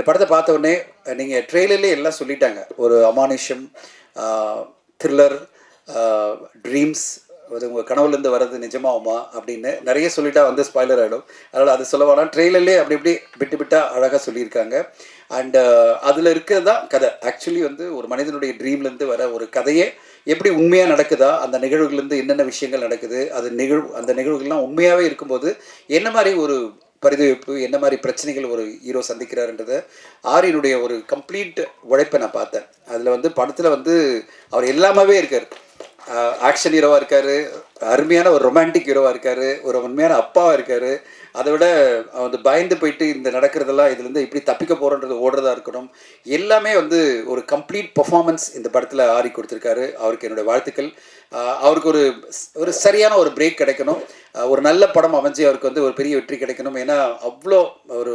படத்தை பார்த்த உடனே நீங்கள் ட்ரெய்லர்லேயே எல்லாம் சொல்லிட்டாங்க. ஒரு அமானுஷம், த்ரில்லர், ட்ரீம்ஸ், அது உங்கள் கனவுலேருந்து வர்றது நிஜமாகுமா அப்படின்னு நிறைய சொல்லிட்டா வந்து ஸ்பாய்லர் ஆகிடும். அதனால் அது சொல்ல வேணாம். ட்ரெய்லர்லேயே அப்படி இப்படி விட்டு விட்டால் அழகாக சொல்லியிருக்காங்க. அண்டு அதில் இருக்கிறது தான் கதை. ஆக்சுவலி வந்து ஒரு மனிதனுடைய ட்ரீம்லேருந்து வர ஒரு கதையே எப்படி உண்மையாக நடக்குதா, அந்த நிகழ்வுகள்லேருந்து என்னென்ன விஷயங்கள் நடக்குது, அது அந்த நிகழ்வுகள்லாம் உண்மையாகவே இருக்கும்போது என்ன மாதிரி ஒரு பரிதவிப்பு, என்ன மாதிரி பிரச்சனைகள் ஒரு ஹீரோ சந்திக்கிறாருன்றதை ஆரியனுடைய ஒரு கம்ப்ளீட் உழைப்பை நான் பார்த்தேன். அதில் வந்து படத்தில் வந்து அவர் எல்லாமே இருக்கார். ஆக்ஷன் ஹீரோவாக இருக்கார், அருமையான ஒரு ரொமான்டிக் ஹீரோவாக இருக்கார், ஒரு உண்மையான அப்பாவாக இருக்கார். அதை விட வந்து பயந்து போயிட்டு இந்த நடக்கிறதெல்லாம் இதுலேருந்து இப்படி தப்பிக்க போகிறோன்றது ஓடுறதா இருக்கணும். எல்லாமே வந்து ஒரு கம்ப்ளீட் பர்ஃபார்மன்ஸ் இந்த படத்தில் ஆரி கொடுத்துருக்காரு. அவருக்கு என்னுடைய வாழ்த்துக்கள். அவருக்கு ஒரு சரியான ஒரு பிரேக் கிடைக்கணும். ஒரு நல்ல படம் அமைஞ்சு அவருக்கு வந்து ஒரு பெரிய வெற்றி கிடைக்கணும். ஏன்னா அவ்வளோ ஒரு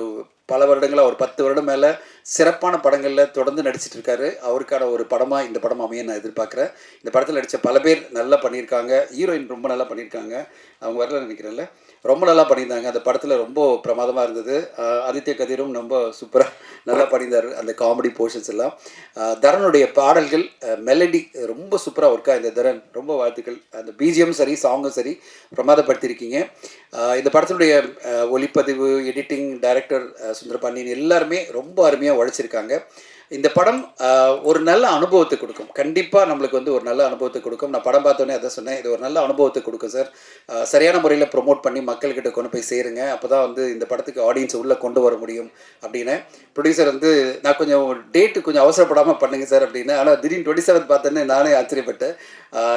பல வருடங்களாக ஒரு 10 வருடம் மேலே சிறப்பான படங்களில் தொடர்ந்து நடிச்சிட்டு இருக்காரு. அவருக்கான ஒரு படமாக இந்த படம் அமைய நான் எதிர்பார்க்குறேன். இந்த படத்தில் நடித்த பல பேர் நல்லா பண்ணியிருக்காங்க. ஹீரோயின் ரொம்ப நல்லா பண்ணியிருக்காங்க. அவங்க வரல நினைக்கிறேன்ல, ரொம்ப நல்லா பண்ணியிருந்தாங்க. அந்த படத்தில் ரொம்ப பிரமாதமாக இருந்தது. ஆதித்ய கதிரும் ரொம்ப சூப்பராக நல்லா பண்ணியிருந்தார். அந்த காமெடி போர்ஷன்ஸ் எல்லாம், தரனுடைய பாடல்கள், மெலடி ரொம்ப சூப்பராக ஒர்க்காக இந்த தரன் ரொம்ப வாழ்த்துக்கள். அந்த பிஜிஎம் சரி, சாங்கும் சரி பிரமாதப்படுத்தியிருக்கீங்க. இந்த படத்தினுடைய ஒளிப்பதிவு, எடிட்டிங், டைரக்டர் சுந்தரபாண்டியன் எல்லாருமே ரொம்ப அருமையாக உழைச்சிருக்காங்க. இந்த படம் ஒரு நல்ல அனுபவத்தை கொடுக்கும். கண்டிப்பாக நம்மளுக்கு வந்து ஒரு நல்ல அனுபவத்தை கொடுக்கும். நான் படம் பார்த்தோன்னே அதை சொன்னேன், இது ஒரு நல்ல அனுபவத்தை கொடுக்கும் சார். சரியான முறையில் ப்ரொமோட் பண்ணி மக்கள்கிட்ட கொண்டு போய் சேருங்க. அப்போ தான் வந்து இந்த படத்துக்கு ஆடியன்ஸ் உள்ளே கொண்டு வர முடியும் அப்படின்னு. ப்ரொடியூசர் வந்து நான் கொஞ்சம் டேட்டு கொஞ்சம் அவசரப்படாமல் பண்ணுங்க சார் அப்படின்னு. ஆனால் திடீர்னு 27 பார்த்தோன்னே நானே ஆச்சரியப்பட்டேன்.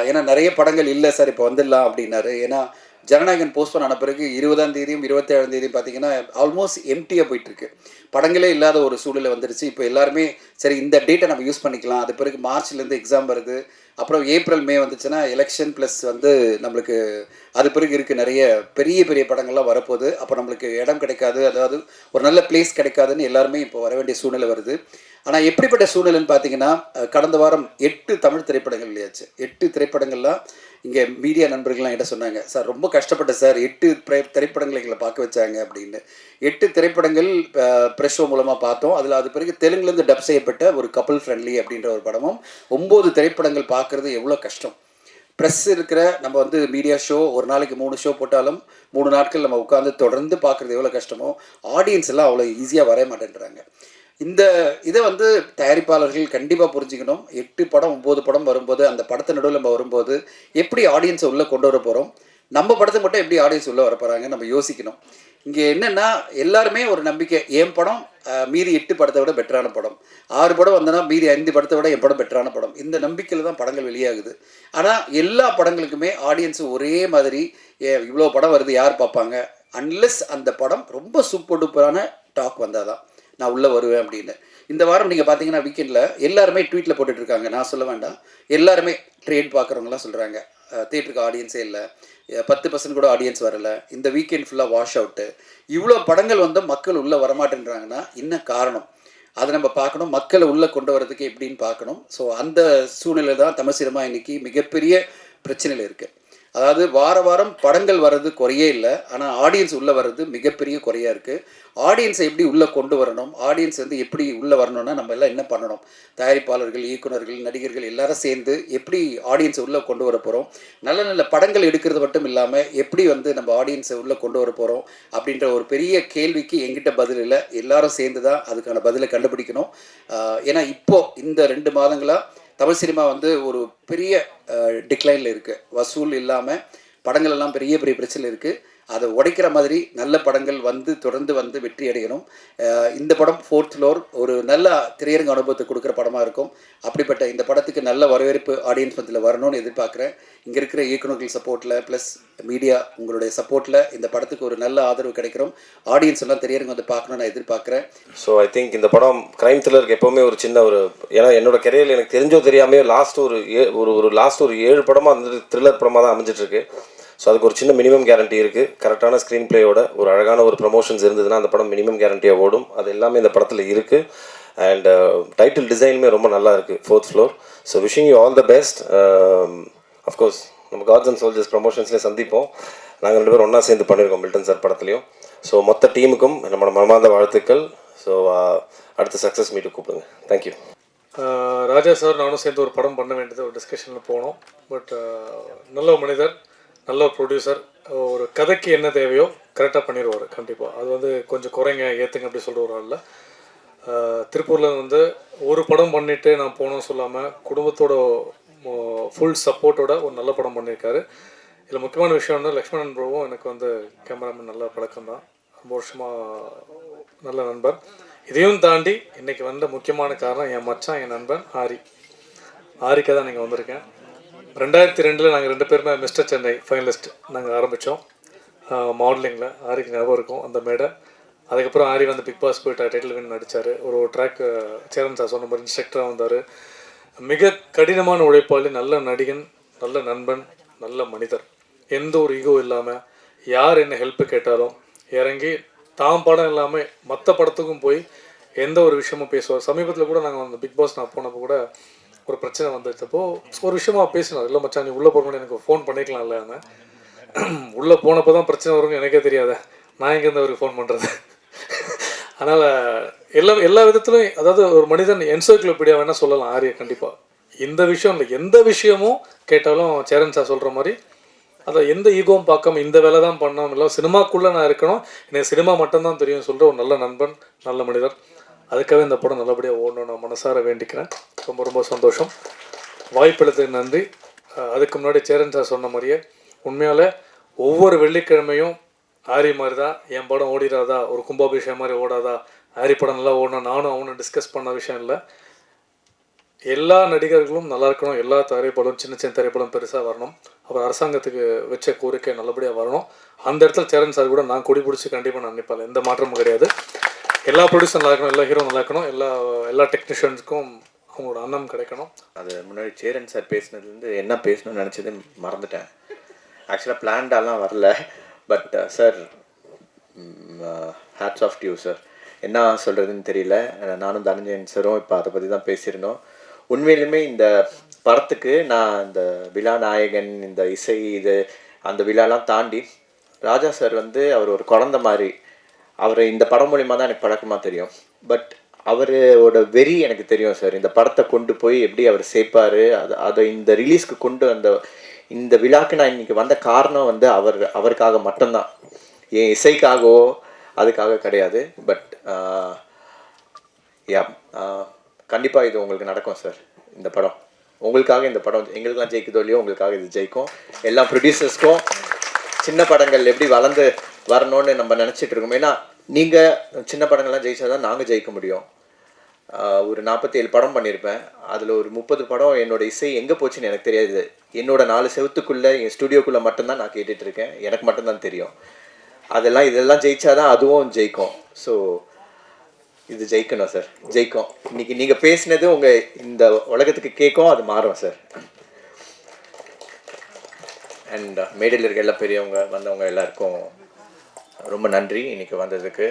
ஏன்னா நிறைய படங்கள் இல்லை சார் இப்போ வந்துடலாம் அப்படின்னாரு. ஏன்னா ஜனநாயகன் போஸ்ட்போன் ஆன பிறகு 20ஆம் தேதியும் 27ஆம் தேதியும் பார்த்தீங்கன்னா ஆல்மோஸ்ட் எம்டியாக போயிட்டுருக்கு. படங்களே இல்லாத ஒரு சூழ்நிலை வந்துருச்சு. இப்போ எல்லாருமே சரி இந்த டேட்டை நம்ம யூஸ் பண்ணிக்கலாம். அது பிறகு மார்ச்லேருந்து எக்ஸாம் வருது, அப்புறம் ஏப்ரல் மே வந்துச்சுன்னா எலெக்ஷன் ப்ளஸ் வந்து நம்மளுக்கு அது பிறகு இருக்குது நிறைய பெரிய பெரிய படங்கள்லாம் வரப்போகுது. அப்போ நம்மளுக்கு இடம் கிடைக்காது, அதாவது ஒரு நல்ல பிளேஸ் கிடைக்காதுன்னு எல்லாருமே இப்போ வர வேண்டிய சூழ்நிலை வருது. ஆனால் எப்படிப்பட்ட சூழ்நிலைன்னு பார்த்தீங்கன்னா, கடந்த வாரம் 8 தமிழ் திரைப்படங்கள் இல்லையாச்சு. 8 திரைப்படங்கள்லாம் இங்கே மீடியா நண்பர்கள்லாம் என்கிட்ட சொன்னாங்க, சார் ரொம்ப கஷ்டப்பட்டேன் சார், 8 திரைப்படங்களை எங்களை பார்க்க வச்சாங்க அப்படின்னு. 8 திரைப்படங்கள் ப்ரெஷ் ஷோ மூலமாக பார்த்தோம். அதில் அது பிறகு தெலுங்குலேருந்து டப் செய்யப்பட்ட ஒரு கப்புள் ஃப்ரெண்ட்லி அப்படின்ற ஒரு படமும் 9 திரைப்படங்கள் பார்க்குறது எவ்வளோ கஷ்டம். ப்ரெஸ் இருக்கிற நம்ம வந்து மீடியா ஷோ ஒரு நாளைக்கு 3 ஷோ போட்டாலும் 3 நாட்கள் நம்ம உட்காந்து தொடர்ந்து பார்க்குறது எவ்வளோ கஷ்டமோ, ஆடியன்ஸ் எல்லாம் அவ்வளோ ஈஸியாக வர மாட்டேன்றாங்க. இந்த இதை வந்து தயாரிப்பாளர்கள் கண்டிப்பாக புரிஞ்சுக்கணும். 8 படம் 9 படம் வரும்போது அந்த படத்தை நடுவில் நம்ம வரும்போது எப்படி ஆடியன்ஸை உள்ளே கொண்டு வர போகிறோம், நம்ம படத்தை மட்டும் எப்படி ஆடியன்ஸ் உள்ளே வர போகிறாங்க நம்ம யோசிக்கணும். இங்கே என்னென்னா எல்லாருமே ஒரு நம்பிக்கை, என் படம் மீதி 8 படத்தை விட பெட்டரான படம், 6 படம் வந்தனா மீதி 5 படத்தை விட என் படம் பெட்டரான படம், இந்த நம்பிக்கையில் தான் படங்கள் வெளியாகுது. ஆனால் எல்லா படங்களுக்குமே ஆடியன்ஸு ஒரே மாதிரி இவ்வளோ படம் வருது யார் பார்ப்பாங்க, அன்லெஸ் அந்த படம் ரொம்ப சூப்பர் டூப்பரான டாக் வந்தால் தான் நான் உள்ளே வருவேன் அப்படின்னு. இந்த வாரம் நீங்கள் பார்த்தீங்கன்னா வீக்கெண்டில் எல்லாருமே ட்வீட்டில் போட்டுட்ருக்காங்க, நான் சொல்ல வேண்டாம், எல்லாருமே ட்ரேட் பார்க்குறவங்களாம் சொல்கிறாங்க தியேட்டருக்கு ஆடியன்ஸே இல்லை, 10% கூட ஆடியன்ஸ் வரலை, இந்த வீக்கெண்ட் ஃபுல்லாக வாஷ் அவுட்டு, இவ்வளோ படங்கள் வந்து மக்கள் உள்ளே வரமாட்டேன்றாங்கன்னா என்ன காரணம், அதை நம்ம பார்க்கணும். மக்களை உள்ளே கொண்டு வரதுக்கு எப்படின்னு பார்க்கணும். ஸோ அந்த சூழ்நிலை தான் தமிழ் சினிமா இன்றைக்கி மிகப்பெரிய பிரச்சனையில் இருக்குது. அதாவது வாரம் படங்கள் வர்றது குறையே இல்லை, ஆனால் ஆடியன்ஸ் உள்ளே வர்றது மிகப்பெரிய குறையாக இருக்குது. ஆடியன்ஸை எப்படி உள்ளே கொண்டு வரணும், ஆடியன்ஸ் வந்து எப்படி உள்ளே வரணும்னா நம்ம எல்லாம் என்ன பண்ணணும், தயாரிப்பாளர்கள், இயக்குநர்கள், நடிகர்கள் எல்லாரும் சேர்ந்து எப்படி ஆடியன்ஸை உள்ளே கொண்டு வர போகிறோம், நல்ல நல்ல படங்கள் எடுக்கிறது மட்டும் இல்லாமல் எப்படி வந்து நம்ம ஆடியன்ஸை உள்ளே கொண்டு வர போகிறோம் அப்படின்ற ஒரு பெரிய கேள்விக்கு எங்கிட்ட பதில் இல்லை. எல்லாரும் சேர்ந்து தான் அதுக்கான பதிலை கண்டுபிடிக்கணும். ஏன்னா இப்போது இந்த 2 மாதங்களாக தமிழ் சினிமா வந்து ஒரு பெரிய டிக்ளைனில் இருக்குது. வசூல் இல்லாமல் படங்கள் எல்லாம் பெரிய பெரிய பிரச்சனை இருக்குது. அதை உடைக்கிற மாதிரி நல்ல படங்கள் வந்து தொடர்ந்து வந்து வெற்றி அடையணும். இந்த படம் 4th ஃப்ளோர் ஒரு நல்ல திரையரங்க அனுபவத்தை கொடுக்குற படமாக இருக்கும். அப்படிப்பட்ட இந்த படத்துக்கு நல்ல வரவேற்பு ஆடியன்ஸ் மத்தியில் வரணும்னு எதிர்பார்க்குறேன். இங்கே இருக்கிற இயக்குநர்கள் சப்போர்ட்டில் ப்ளஸ் மீடியா உங்களுடைய சப்போர்ட்டில் இந்த படத்துக்கு ஒரு நல்ல ஆதரவு கிடைக்கிறோம். ஆடியன்ஸ் எல்லாம் திரையரங்கு வந்து பார்க்கணும்னு நான் எதிர்பார்க்குறேன். ஸோ ஐ திங்க் இந்த படம் க்ரைம் த்ரில்லருக்கு எப்போவுமே ஒரு சின்ன ஒரு, ஏன்னா என்னோட கெரியரில் எனக்கு தெரிஞ்சோ தெரியாமே லாஸ்ட் ஒரு 7 படமாக அந்த த்ரில்லர் படமாக தான் அமைஞ்சிட்ருக்கு. ஸோ அதுக்கு ஒரு சின்ன மினிமம் கேரண்டி இருக்குது. கரெக்டான ஸ்க்ரீன் பிளேயோட ஒரு அழகான ஒரு ப்ரமோஷன்ஸ் இருந்ததுன்னா அந்த படம் மினிமம் கேரண்டியாக ஓடும். அது எல்லாமே இந்த படத்தில் இருக்குது. அண்ட் டைட்டில் டிசைனுமே ரொம்ப நல்லா இருக்குது, 4th floor. So wishing you all the best. Of course நம்ம காட்ஸ் அண்ட் சோல்ஜர்ஸ் ப்ரமோஷன்ஸ்லேயே சந்திப்போம். நாங்கள் 2 பேரும் ஒன்றா சேர்ந்து பண்ணியிருக்கோம் மில்டன் சார் படத்துலையும். ஸோ மொத்த டீமுக்கும் நம்மளோட மனமார்ந்த வாழ்த்துக்கள். ஸோ அடுத்த சக்ஸஸ் மீட்டு கூப்பிடுங்க. தேங்க்யூ. ராஜா சார் நானும் சேர்ந்து ஒரு படம் பண்ண வேண்டியது ஒரு டிஸ்கஷனில் போனோம். பட் நல்ல ஒரு மனிதர், நல்ல ஒரு ப்ரொடியூசர். ஒரு கதைக்கு என்ன தேவையோ கரெக்டாக பண்ணிடுவார் கண்டிப்பாக. அது வந்து கொஞ்சம் குறைங்க ஏற்றுங்க அப்படி சொல்கிற ஒரு ஆளில். திருப்பூரில் வந்து ஒரு படம் பண்ணிவிட்டு நான் போகணும்னு சொல்லாமல் குடும்பத்தோட ஃபுல் சப்போர்ட்டோட ஒரு நல்ல படம் பண்ணியிருக்காரு. இதில் முக்கியமான விஷயம் வந்து லக்ஷ்மணன் ப்ரோவும் எனக்கு வந்து கேமராமேன் நல்ல பழக்கம் தான், ரொம்ப வருஷமாக நல்ல நண்பர். இதையும் தாண்டி இன்றைக்கி வந்த முக்கியமான காரணம் என் மச்சான், என் நண்பன் ஆரிக்கா தான் நீங்கள் வந்திருக்கேன். 2002 நாங்கள் 2 பேருமே மிஸ்டர் சென்னை ஃபைனலிஸ்ட் நாங்கள் ஆரம்பித்தோம் மாடலிங்கில். ஆரிக்கு ஞாபகம் இருக்கும் அந்த மேடை. அதுக்கப்புறம் ஆரி வந்து பிக் பாஸ் போய்ட்டு டைட்டில் வின் நடித்தார். ஒரு ட்ராக் சேரன் சார் சொன்ன மாதிரி இன்ஸ்ட்ரக்டராக வந்தார். மிக கடினமான உழைப்பாளி, நல்ல நடிகன், நல்ல நண்பன், நல்ல மனிதர். எந்த ஒரு ஈகோ இல்லாமல் யார் என்ன ஹெல்ப்பு கேட்டாலும் இறங்கி தாம் படம் இல்லாமல் மற்ற படத்துக்கும் போய் எந்த ஒரு விஷயமும் பேசுவார். சமீபத்தில் கூட நாங்கள் அந்த பிக் பாஸ் நான் போனப்போ கூட ஒரு பிரச்சனை வந்துச்சப்போ ஒரு விஷயமா பேசினார். இல்லை மச்சான் நீ உள்ளே போகணுன்னு எனக்கு ஃபோன் பண்ணிக்கலாம் இல்லைன்னு. உள்ளே போனப்போ தான் பிரச்சனை வரும்னு எனக்கே தெரியாத, நான் எங்கேருந்து அவருக்கு ஃபோன் பண்ணுறது. அதனால் எல்லா விதத்துலையும், அதாவது ஒரு மனிதன் என்சைக்ளோபீடியா வேணால் சொல்லலாம் ஆரியை கண்டிப்பாக. இந்த விஷயம் இல்லை, எந்த விஷயமும் கேட்டாலும் சேரன் சார் சொல்கிற மாதிரி அதை எந்த ஈகோவும் பார்க்காம இந்த வேலை தான் பண்ணாமல் இல்லை, சினிமாக்குள்ளே நான் இருக்கணும், எனக்கு சினிமா மட்டும்தான் தெரியும் சொல்கிற ஒரு நல்ல நண்பன், நல்ல மனிதர். அதுக்காகவே இந்த படம் நல்லபடியாக ஓடணும் நான் மனசார வேண்டிக்கிறேன். ரொம்ப ரொம்ப சந்தோஷம். வாய்ப்பளித்ததுக்கு நன்றி. அதுக்கு முன்னாடி சேரன் சார் சொன்ன மாதிரியே உண்மையால் ஒவ்வொரு வெள்ளிக்கிழமையும் ஆரி மாதிரி தான் என் படம் ஓடிடாதா, ஒரு கும்பாபிஷேகம் மாதிரி ஓடாதா, ஆரி படம் நல்லா ஓடணும் நானும் அவனும் டிஸ்கஸ் பண்ண விஷயம் இல்லை. எல்லா நடிகர்களும் நல்லா இருக்கணும், எல்லா திரைப்படம் சின்ன சின்ன திரைப்படம் பெருசாக வரணும். அப்புறம் அரசாங்கத்துக்கு வச்ச கோரிக்கை நல்லபடியாக வரணும். அந்த இடத்துல சேரன் சார் கூட நான் கொடி பிடிச்சி கண்டிப்பாக நான் நினைப்பேன், எந்த மாற்றமும் கிடையாது. எல்லா ப்ரொடியூசரும் நல்லா இருக்கணும், எல்லா ஹீரோ நல்லா இருக்கணும், எல்லா டெக்னீஷியன்ஸுக்கும் அவங்களோட அன்னம் கிடைக்கணும். அது முன்னாடி சேரன் சார் பேசினதுலேருந்து என்ன பேசணும்னு நினச்சது மறந்துட்டேன். ஆக்சுவலாக பிளான்டாலாம் வரல. But sir, hats off to you sir. என்ன சொல்கிறதுன்னு தெரியல. நானும் தனஞ்சயன் சாரும் இப்போ அதை பற்றி தான் பேசியிருந்தோம். உண்மையிலுமே இந்த படத்துக்கு நான் இந்த விழா நாயகன், இந்த இசை, அந்த விழாலாம் தாண்டி ராஜா சார் வந்து அவர் ஒரு குழந்த மாதிரி. அவர் இந்த படம் மூலிமா தான் எனக்கு பழக்கமாக தெரியும். பட் அவரோட வெறி எனக்கு தெரியும் சார். இந்த படத்தை கொண்டு போய் எப்படி அவர் சேர்ப்பார், அதை இந்த ரிலீஸ்க்கு கொண்டு இந்த விழாக்கு நான் இன்றைக்கி வந்த காரணம் வந்து அவருக்காக மட்டும்தான், என் இசைக்காகவோ அதுக்காக கிடையாது. பட் கண்டிப்பாக இது உங்களுக்கு நடக்கும் சார். இந்த படம் உங்களுக்காக, இந்த படம் எங்களுக்கெல்லாம் ஜெயிக்குதோ இல்லையோ உங்களுக்காக இது ஜெயிக்கும். எல்லா ப்ரொடியூசர்ஸ்க்கும் சின்ன படங்கள் எப்படி வளர்ந்து வரணும்னு நம்ம நினச்சிட்டு இருக்கோம். ஏன்னா நீங்கள் சின்ன படங்கள்லாம் ஜெயிச்சா தான் நாங்கள் ஜெயிக்க முடியும். ஒரு 47 படம் பண்ணியிருப்பேன். அதில் ஒரு 30 படம் என்னோடய இசை எங்கே போச்சுன்னு எனக்கு தெரியாது. என்னோட 4 செவத்துக்குள்ளே என் ஸ்டுடியோக்குள்ளே மட்டும்தான் நான் கேட்டுட்ருக்கேன், எனக்கு மட்டும்தான் தெரியும். இதெல்லாம் ஜெயிச்சாதான் அதுவும் ஜெயிக்கும். ஸோ இது ஜெயிக்கணும் சார், ஜெயிக்கும். இன்னைக்கு நீங்கள் பேசினது உங்கள் இந்த உலகத்துக்கு கேட்கும், அது மாறும் சார். அண்ட் மேடையில் இருக்க எல்லா பெரியவங்க வந்தவங்க எல்லாருக்கும் ரொம்ப நன்றி இன்னைக்கு வந்ததுக்கு.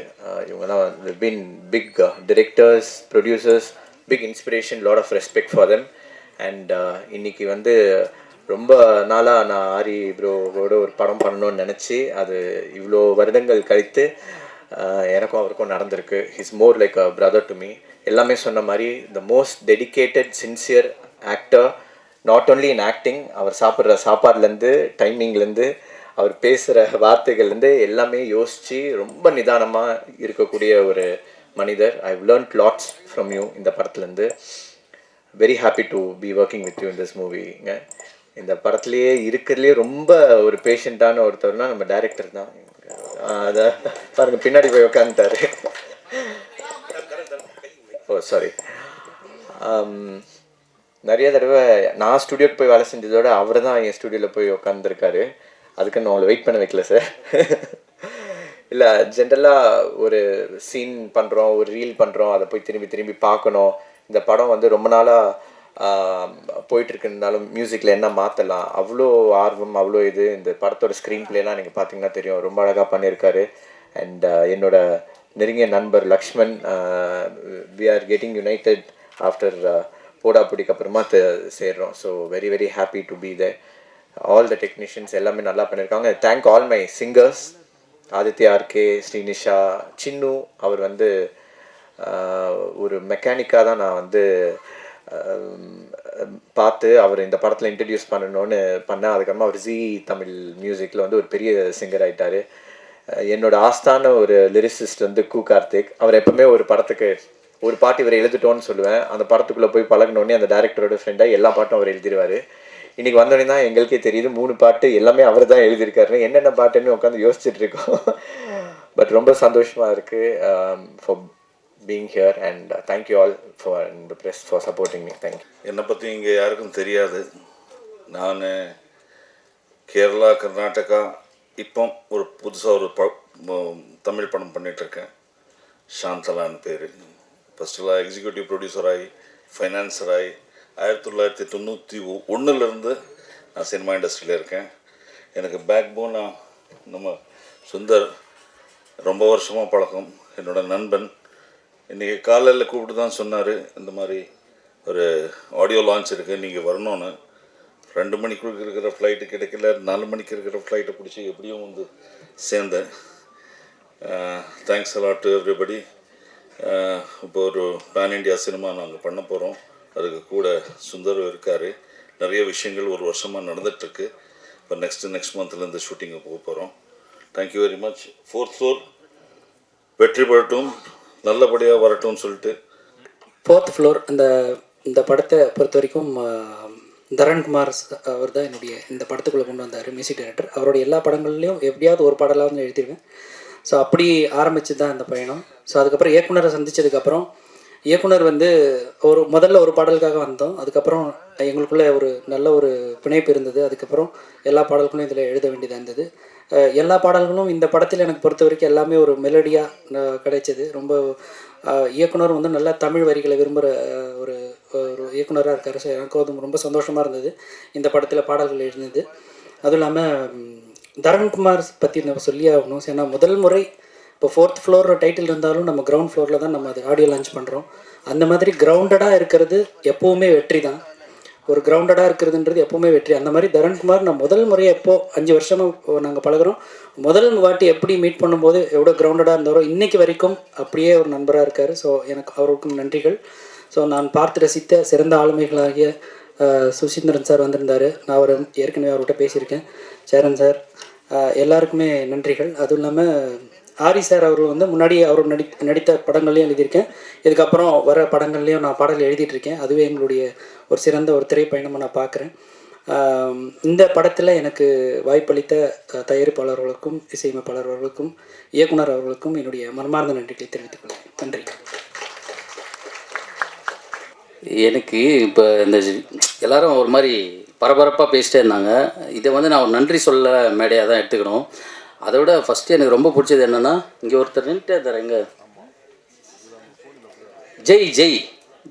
இவங்கெல்லாம் been big directors, producers, big inspiration, lot of respect for them. And இன்னைக்கு வந்து ரொம்ப நாளாக நான் ஆரி ப்ரோவோட ஒரு படம் பண்ணணும்னு நினச்சி, அது இவ்வளோ வருடங்கள் கழித்து எனக்கும் அவருக்கும் நடந்திருக்கு. He's more like a brother to me. எல்லாமே சொன்ன மாதிரி the most dedicated sincere actor, not only in acting. அவர் சாப்பிட்ற சாப்பாடுலேருந்து, டைமிங்லேருந்து, அவர் பேசுகிற வார்த்தைகள்லேருந்து எல்லாமே யோசித்து ரொம்ப நிதானமாக இருக்கக்கூடிய ஒரு மனிதர். I have learnt lots from you இந்த படத்துலேருந்து. Very happy to be working with you in this மூவிங்க. இந்த படத்துலேயே இருக்கிறதுலே ரொம்ப ஒரு பேஷண்ட்டான ஒருத்தர்னா நம்ம டைரக்டர் தான். அதை பாருங்கள், பின்னாடி போய் உட்காந்துட்டாரு. ஓ சாரி. நிறைய தடவை நான் ஸ்டுடியோக்கு போய் வேலை செஞ்சதோட அவர் தான் என் ஸ்டுடியோவில் போய் உட்காந்துருக்காரு. அதுக்கு நான் அவங்களை வெயிட் பண்ண வைக்கல சார். இல்லை, ஜென்ரலாக ஒரு சீன் பண்ணுறோம், ஒரு ரீல் பண்ணுறோம், அதை போய் திரும்பி திரும்பி பார்க்கணும். இந்த படம் வந்து ரொம்ப நாளாக போயிட்டுருக்குனாலும் மியூசிக்கில் என்ன மாற்றலாம், அவ்வளோ ஆர்வம், அவ்வளோ இது. இந்த படத்தோட ஸ்க்ரீன் பிளேலாம் நீங்கள் பார்த்தீங்கன்னா தெரியும், ரொம்ப அழகாக பண்ணியிருக்காரு. அண்ட் என்னோட நெருங்கிய நண்பர் Lakshman, we are getting united after போடாபுடிக்கு அப்புறமா சேர்றோம். So very very happy to be there. All the technicians எல்லாமே நல்லா பண்ணியிருக்காங்க. Thank all my singers, Aditya, RK, Srinisha, Chinnu. அவர் வந்து ஒரு மெக்கானிக்காக தான் நான் வந்து பார்த்து அவர் இந்த படத்தில் இன்ட்ரடியூஸ் பண்ணணும்னு பண்ணேன். அதுக்கப்புறமா அவர் ஜி தமிழ் மியூசிக்கில் வந்து ஒரு பெரிய சிங்கர் ஆகிட்டார். என்னோட ஆஸ்தான ஒரு லிரிசிஸ்ட் வந்து கு கார்த்திக். அவர் எப்பவுமே ஒரு படத்துக்கு ஒரு பாட்டு இவர் எழுதிட்டோன்னு சொல்லுவேன். அந்த படத்துக்குள்ளே போய் பழகினோடனே அந்த டேரக்டரோட ஃப்ரெண்டாக எல்லா பாட்டும் அவர் எழுதிடுவார். இன்றைக்கி வந்தோடனே தான் எங்களுக்கே தெரியுது 3 பாட்டு எல்லாமே அவர் தான் எழுதியிருக்காரு. என்னென்ன பாட்டுன்னு உட்காந்து யோசிச்சுட்டு இருக்கோம். பட் ரொம்ப சந்தோஷமாக இருக்குது for being here and thank you all for the press for supporting me. Thank you. என்னை பற்றி இங்கே யாருக்கும் தெரியாது. நான் கேரளா, கர்நாடகா, இப்போ ஒரு புதுசாக ஒரு தமிழ் படம் பண்ணிகிட்ருக்கேன். சாந்தலான்னு பேர். ஃபஸ்ட்டெல்லாம் எக்ஸிக்யூட்டிவ் ப்ரொடியூசராகி ஃபைனான்சராகி 1991 நான் சினிமா இண்டஸ்ட்ரியில் இருக்கேன். எனக்கு பேக் போனாக நம்ம சுந்தர் ரொம்ப வருஷமாக பழக்கம், என்னோடய நண்பன். இன்றைக்கி காலையில் கூப்பிட்டு தான் சொன்னார், இந்த மாதிரி ஒரு ஆடியோ லான்ச் இருக்குது, நீங்கள் வரணும்னு. 2 மணிக்கு இருக்கிற ஃப்ளைட்டு கிடைக்கல, 4 மணிக்கு இருக்கிற ஃப்ளைட்டை பிடிச்சி எப்படியும் வந்து சேர்ந்தேன். Thanks a lot to everybody. இப்போ ஒரு பேன் இண்டியா சினிமா நாங்கள் பண்ண போகிறோம். அதுக்கு கூட சுந்தர் இருக்கார். நிறைய விஷயங்கள் ஒரு வருஷமாக நடந்துகிட்ருக்கு. இப்போ நெக்ஸ்ட் மந்த்லேருந்து ஷூட்டிங்கை போக போகிறோம். Thank you very much. 4th floor வெற்றி பெறட்டும், நல்லபடியாக வரட்டும்னு சொல்லிட்டு 4th floor இந்த படத்தை பொறுத்த வரைக்கும் தரண்குமார் அவர் தான் என்னுடைய இந்த படத்துக்குள்ளே கொண்டு வந்தார், மியூசிக் டைரக்டர். அவருடைய எல்லா படங்கள்லேயும் எப்படியாவது ஒரு பாடலாவது எழுதிடுவேன். ஸோ அப்படி ஆரம்பித்து தான் இந்த பயணம். ஸோ அதுக்கப்புறம் இயக்குனரை சந்தித்ததுக்கப்புறம் இயக்குனர் வந்து முதல்ல ஒரு பாடலுக்காக வந்தோம். அதுக்கப்புறம் எங்களுக்குள்ளே ஒரு நல்ல ஒரு பிணைப்பு இருந்தது. அதுக்கப்புறம் எல்லா பாடல்களும் இதில் எழுத வேண்டியதாக இருந்தது. எல்லா பாடல்களும் இந்த படத்தில் எனக்கு பொறுத்த வரைக்கும் எல்லாமே ஒரு மெலடியாக கிடைச்சது. ரொம்ப இயக்குனர் வந்து நல்லா தமிழ் வரிகளை விரும்புகிற ஒரு இயக்குனராக இருக்கார். ஸோ எனக்கு அது ரொம்ப சந்தோஷமாக இருந்தது இந்த படத்தில் பாடல்கள் எழுந்தது. அதுவும் இல்லாமல் தரண்குமார் பற்றி நம்ம சொல்லி ஆகணும். ஏன்னா முதல் முறை இப்போ 4th floor டைட்டில் இருந்தாலும் நம்ம கிரவுண்ட் ஃப்ளோரில் தான் நம்ம அது ஆடியோ லான்ச் பண்ணுறோம். அந்த மாதிரி கிரவுண்டடாக இருக்கிறது எப்போவுமே வெற்றி தான். ஒரு கிரவுண்டடாக இருக்கிறதுன்றது எப்போவுமே வெற்றி. அந்த மாதிரி தரண்குமார் நான் முதல் முறையாக 5 வருஷமாக நாங்கள் பழகிறோம். முதல் வாட்டி எப்படி மீட் பண்ணும்போது எவ்வளோ கிரவுண்டடாக இருந்தாரோ இன்றைக்கி வரைக்கும் அப்படியே ஒரு நண்பராக இருக்கார். ஸோ எனக்கு அவருக்கும் நன்றிகள். ஸோ நான் பார்த்து ரசித்த சிறந்த ஆளுமைகளாகிய சுசீந்திரன் சார் வந்திருந்தார். நான் அவர் ஏற்கனவே அவர்கிட்ட பேசியிருக்கேன். சேரன் சார், எல்லாருக்குமே நன்றிகள். அதுவும் இல்லாமல் ஆரி சார் அவர்கள் வந்து முன்னாடி அவர் நடித்த படங்கள்லையும் எழுதியிருக்கேன். இதுக்கப்புறம் வர படங்கள்லேயும் நான் பாடல் எழுதிட்டுருக்கேன். அதுவே எங்களுடைய ஒரு சிறந்த ஒரு திரைப்பயணமாக நான் பார்க்குறேன். இந்த படத்தில் எனக்கு வாய்ப்பளித்த தயாரிப்பாளர்களுக்கும் இசையமைப்பாளர்களுக்கும் இயக்குனர் அவர்களுக்கும் என்னுடைய மனமார்ந்த நன்றிகளை தெரிவித்துக் கொள்கிறேன். நன்றி. எனக்கு இப்போ இந்த எல்லாரும் ஒரு மாதிரி பரபரப்பாக பேசிட்டே இருந்தாங்க. இதை வந்து நான் ஒரு நன்றி சொல்ல மேடையாக தான் எடுத்துக்கணும். அதை விட ஃபஸ்ட்டு எனக்கு ரொம்ப பிடிச்சது என்னென்னா, இங்கே ஒருத்தர் நின்றுட்டே இருந்தார். எங்கே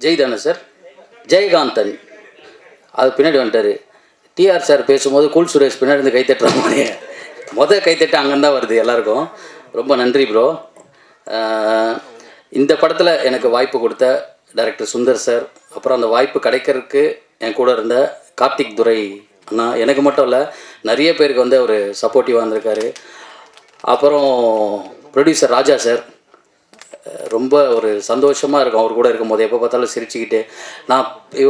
ஜெய் தானே சார், ஜெயகாந்தன் அது பின்னாடி வந்துட்டார். டிஆர் சார் பேசும்போது கூல் சுரேஷ் பின்னாடி இருந்து கைத்தட்டுற மாதிரி கைத்தட்டு அங்கேருந்து தான் வருது எல்லாருக்கும். ரொம்ப நன்றி ப்ரோ. இந்த படத்தில் எனக்கு வாய்ப்பு கொடுத்த டைரக்டர் சுந்தர் சார், அப்புறம் அந்த வாய்ப்பு கிடைக்கிறதுக்கு என் கூட இருந்த கார்த்திக் துரை அண்ணா, எனக்கு மட்டும் இல்லை நிறைய பேருக்கு வந்து அவர் சப்போர்ட்டிவாக இருந்திருக்காரு. அப்புறம் ப்ரொடியூசர் ராஜா சார், ரொம்ப ஒரு சந்தோஷமாக இருக்கும் அவர் கூட இருக்கும்போது. எப்போ பார்த்தாலும் சிரிச்சுக்கிட்டு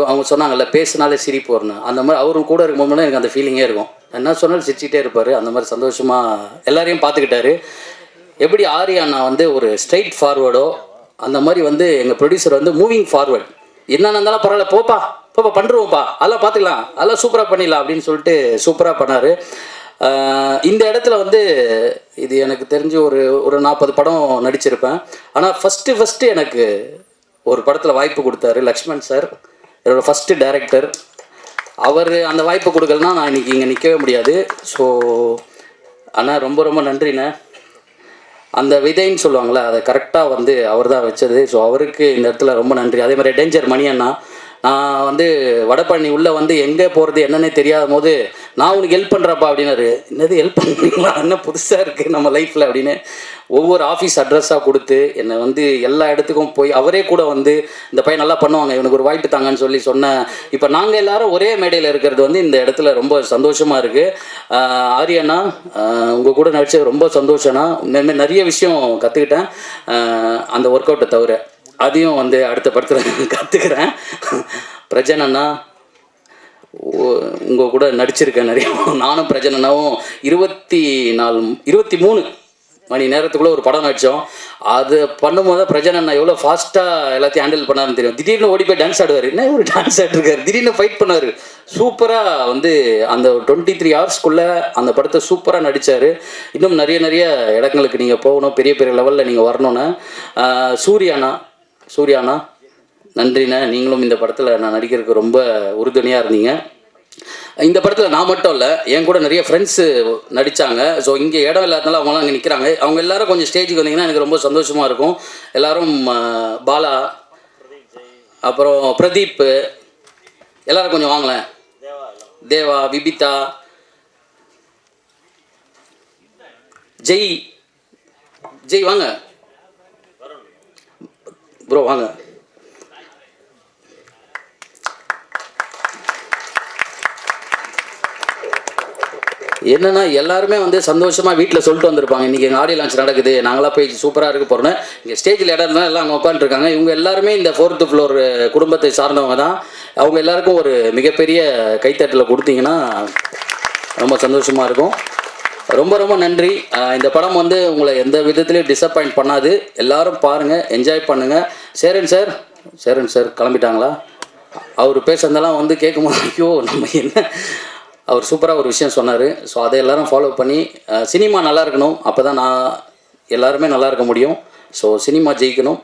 அவங்க சொன்னாங்கல்ல பேசினாலே சிரிப்பு வரணும், அந்த மாதிரி அவரும் கூட இருக்கும்போது எனக்கு அந்த ஃபீலிங்கே இருக்கும். என்ன சொன்னாலும் சிரிச்சுக்கிட்டே இருப்பார். அந்த மாதிரி சந்தோஷமாக எல்லாரையும் பார்த்துக்கிட்டாரு. எப்படி ஆரி அண்ணா வந்து ஒரு ஸ்ட்ரைட் ஃபார்வேர்டோ அந்த மாதிரி வந்து எங்கள் ப்ரொடியூசர் வந்து மூவிங் ஃபார்வேர்டு. என்னென்ன இருந்தாலும் பரவாயில்ல, போப்பா பண்ணுருவோம்ப்பா, அதெல்லாம் பார்த்துக்கலாம், அதெல்லாம் சூப்பராக பண்ணிடலாம் அப்படின்னு சொல்லிட்டு சூப்பராக பண்ணார். இந்த இடத்துல வந்து இது எனக்கு தெரிஞ்சு ஒரு 40 படம் நடிச்சிருப்பேன். ஆனால் ஃபஸ்ட்டு எனக்கு ஒரு படத்தில் வாய்ப்பு கொடுத்தாரு லக்ஷ்மண் சார், என்னோடய ஃபஸ்ட்டு டைரக்டர். அவர் அந்த வாய்ப்பு கொடுக்கலன்னா நான் இன்றைக்கி இங்கே நிற்கவே முடியாது. ஸோ அண்ணா ரொம்ப நன்றிண்ணே. அந்த விதைன்னு சொல்லுவாங்களே, அதை கரெக்டாக வந்து அவர் தான் வச்சது. ஸோ அவருக்கு இந்த இடத்துல ரொம்ப நன்றி. அதே மாதிரி டேஞ்சர் மணி அண்ணா, நான் வந்து வடபழனி உள்ளே வந்து எங்கே போகிறது என்னன்னே தெரியாத போது நான் உனக்கு ஹெல்ப் பண்ணுறப்பா அப்படின்னாரு. என்னது ஹெல்ப் பண்ணுறீங்களா, என்ன புதுசாக இருக்குது நம்ம லைஃப்பில் அப்படின்னு ஒவ்வொரு ஆஃபீஸ் அட்ரஸாக கொடுத்து என்னை வந்து எல்லா இடத்துக்கும் போய் அவரே கூட வந்து இந்த பையன் நல்லா பண்ணுவாங்க, இவனுக்கு ஒரு வாய்ப்பு தாங்கன்னு சொன்னேன். இப்போ நாங்கள் எல்லாரும் ஒரே மேடையில் இருக்கிறது வந்து இந்த இடத்துல ரொம்ப சந்தோஷமாக இருக்குது. ஆரியண்ணா, உங்கள் கூட நடிச்சது ரொம்ப சந்தோஷம்னா. நிறைய விஷயம் கற்றுக்கிட்டேன் அந்த ஒர்க் அவுட்டை தவிர. அதையும் வந்து அடுத்த படத்தில் கற்றுக்கிறேன். பிரஜன் அண்ணா உங்கள் கூட நடிச்சிருக்கேன் நிறைய. நானும் பிரஜன் அண்ணாவும் 23 மணி நேரத்துக்குள்ளே ஒரு படம் நடித்தோம். அது பண்ணும்போது பிரஜன் அண்ணா எவ்வளோ ஃபாஸ்ட்டாக எல்லாத்தையும் ஹேண்டில் பண்ணாருன்னு தெரியும். திடீர்னு ஓடி போய் டான்ஸ் ஆடுவார். என்ன ஒரு டான்ஸ் ஆடிருக்காரு, திடீர்னு ஃபைட் பண்ணுவார். சூப்பராக வந்து அந்த 23 ஹவர்ஸ்க்குள்ளே அந்த படத்தை சூப்பராக நடித்தார். இன்னும் நிறைய இடங்களுக்கு நீங்கள் போகணும், பெரிய பெரிய லெவலில் நீங்கள் வரணுன்னு. சூர்யாண்ணா நன்றிண்ணே. நீங்களும் இந்த படத்தில் நான் நடிக்கிறதுக்கு ரொம்ப உறுதுணையாக இருந்தீங்க. இந்த படத்தில் நான் மட்டும் இல்லை, என் கூட நிறைய ஃப்ரெண்ட்ஸு நடித்தாங்க. ஸோ இங்கே இடம் இல்லாதனால அவங்களாம் அங்கே நிற்கிறாங்க. அவங்க எல்லோரும் கொஞ்சம் ஸ்டேஜுக்கு வந்தீங்கன்னா எனக்கு ரொம்ப சந்தோஷமாக இருக்கும். எல்லோரும் பாலா, அப்புறம் பிரதீப், எல்லோரும் கொஞ்சம் வாங்களேன். தேவா, விபிதா, ஜெய் வாங்க ப்ரோ, வாங்க. என்னென்னா எல்லாருமே வந்து சந்தோஷமாக வீட்டில் சொல்லிட்டு வந்திருப்பாங்க, இன்றைக்கி எங்கள் ஆடியோ லான்ச் நடக்குது, நாங்களாம் போய் சூப்பராக இருக்க போகிறோன்னு. இங்கே ஸ்டேஜில் இடம் இருந்தால் எல்லாம் அங்கே உட்காந்துருக்காங்க. இவங்க எல்லாருமே இந்த 4th ஃப்ளோர் குடும்பத்தை சார்ந்தவங்க தான். அவங்க எல்லாருக்கும் ஒரு மிகப்பெரிய கைத்தட்டலை கொடுத்தீங்கன்னா ரொம்ப சந்தோஷமாக இருக்கும். ரொம்ப நன்றி. இந்த படம் வந்து உங்களை எந்த விதத்துலையும் டிசப்பாயிண்ட் பண்ணாது. எல்லோரும் பாருங்கள், என்ஜாய் பண்ணுங்கள். சேரன் சார் கிளம்பிட்டாங்களா? அவர் பேசுறதெல்லாம் வந்து கேட்கும்போது ஐயோ நம்ம என்ன, அவர் சூப்பராக ஒரு விஷயம் சொன்னார். ஸோ அதை எல்லோரும் ஃபாலோ பண்ணி சினிமா நல்லா இருக்கணும். அப்போ தான் எல்லாருமே நல்லா இருக்க முடியும். ஸோ சினிமா ஜெயிக்கணும்.